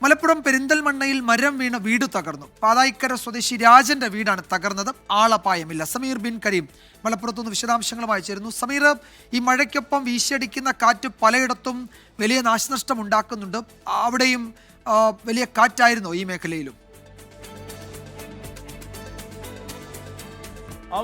മലപ്പുറം പെരിന്തൽമണ്ണയിൽ മരം വീണ് വീട് തകർന്നു. പാതായിക്കര സ്വദേശി രാജന്റെ വീടാണ് തകർന്നത്. ആളപായമില്ല. സമീർ ബിൻ കരീം മലപ്പുറത്തുനിന്ന് വിശദാംശങ്ങളുമായി ചേരുന്നു. സമീർ, ഈ മഴയ്ക്കൊപ്പം വീശിയടിക്കുന്ന കാറ്റ് പലയിടത്തും വലിയ നാശനഷ്ടം ഉണ്ടാക്കുന്നുണ്ട്. അവിടെയും വലിയ കാറ്റായിരുന്നോ ഈ മേഖലയിലും?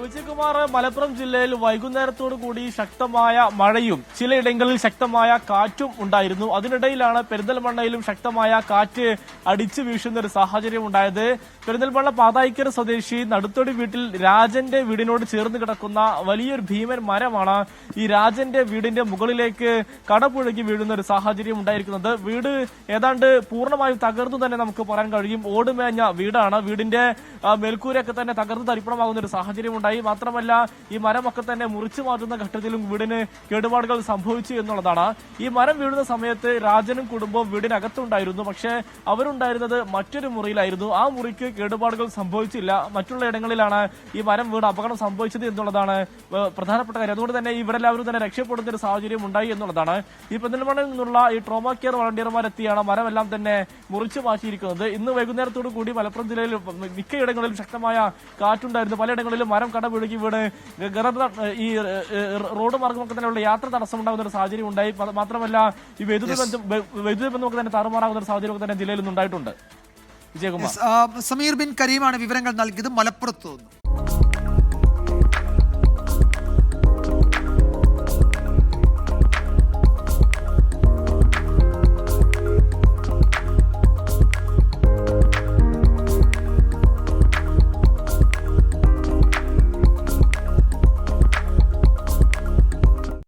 വിജയകുമാർ, മലപ്പുറം ജില്ലയിൽ വൈകുന്നേരത്തോടു കൂടി ശക്തമായ മഴയും ചിലയിടങ്ങളിൽ ശക്തമായ കാറ്റും ഉണ്ടായിരുന്നു. അതിനിടയിലാണ് പെരിന്തൽമണ്ണയിലും ശക്തമായ കാറ്റ് അടിച്ചു വീശുന്ന ഒരു സാഹചര്യം ഉണ്ടായത്. പെരിന്തൽമണ്ണ പാതായിക്കര സ്വദേശി നടുത്തൊടി വീട്ടിൽ രാജന്റെ വീടിനോട് ചേർന്ന് കിടക്കുന്ന വലിയൊരു ഭീമൻ മരമാണ് ഈ രാജന്റെ വീടിന്റെ മുകളിലേക്ക് കടപുഴകി വീഴുന്ന ഒരു സാഹചര്യം ഉണ്ടായിരിക്കുന്നത്. വീട് ഏതാണ്ട് പൂർണ്ണമായും തകർന്നു തന്നെ നമുക്ക് പറയാൻ കഴിയും. ഓടുമേഞ്ഞ വീടാണ്. വീടിന്റെ മേൽക്കൂരയൊക്കെ തന്നെ തകർന്ന് തരിപ്പണമാകുന്ന ഒരു സാഹചര്യം ഉണ്ടായി. മാത്രമല്ല, ഈ മരമൊക്കെ തന്നെ മുറിച്ചു മാറ്റുന്ന ഘട്ടത്തിലും വീടിന് കേടുപാടുകൾ സംഭവിച്ചു എന്നുള്ളതാണ്. ഈ മരം വീഴുന്ന സമയത്ത് രാജനും കുടുംബവും വീടിനകത്തുണ്ടായിരുന്നു. പക്ഷേ അവരുണ്ടായിരുന്നത് മറ്റൊരു മുറിയിലായിരുന്നു. ആ മുറിക്ക് കേടുപാടുകൾ സംഭവിച്ചില്ല. മറ്റുള്ള ഇടങ്ങളിലാണ് ഈ മരം വീണ് അപകടം സംഭവിച്ചത് എന്നുള്ളതാണ് പ്രധാനപ്പെട്ട കാര്യം. അതുകൊണ്ട് തന്നെ ഇവരെല്ലാവരും തന്നെ രക്ഷപ്പെടുന്ന ഒരു സാഹചര്യം ഉണ്ടായി എന്നുള്ളതാണ്. ഈ പെരിന്തൽമണ്ണയിൽ നിന്നുള്ള ഈ ട്രോമാ കെയർ വളണ്ടിയർമാരെത്തിയാണ് മരമെല്ലാം തന്നെ മുറിച്ചു മാറ്റിയിരിക്കുന്നത്. ഇന്ന് വൈകുന്നേരത്തോടു കൂടി മലപ്പുറം ജില്ലയിൽ മിക്കയിടങ്ങളിലും ശക്തമായ കാറ്റുണ്ടായിരുന്നു. പലയിടങ്ങളിലും മരം കടപുഴകി വീണ് ഈ റോഡ് മാർഗമൊക്കെ തന്നെയുള്ള യാത്ര തടസ്സമുണ്ടാകുന്ന ഒരു സാഹചര്യം ഉണ്ടായി. മാത്രമല്ല, ഈ വൈദ്യുതി ബന്ധമൊക്കെ തന്നെ താറുമാറാകുന്ന ഒരു സാഹചര്യമൊക്കെ തന്നെ ജില്ലയിൽ നിന്നുണ്ടായിട്ടുണ്ട്. വിജയകുമാർ. സമീർ ബിൻ കരീമാണ് വിവരങ്ങൾ നൽകിയത് മലപ്പുറത്ത് നിന്ന്.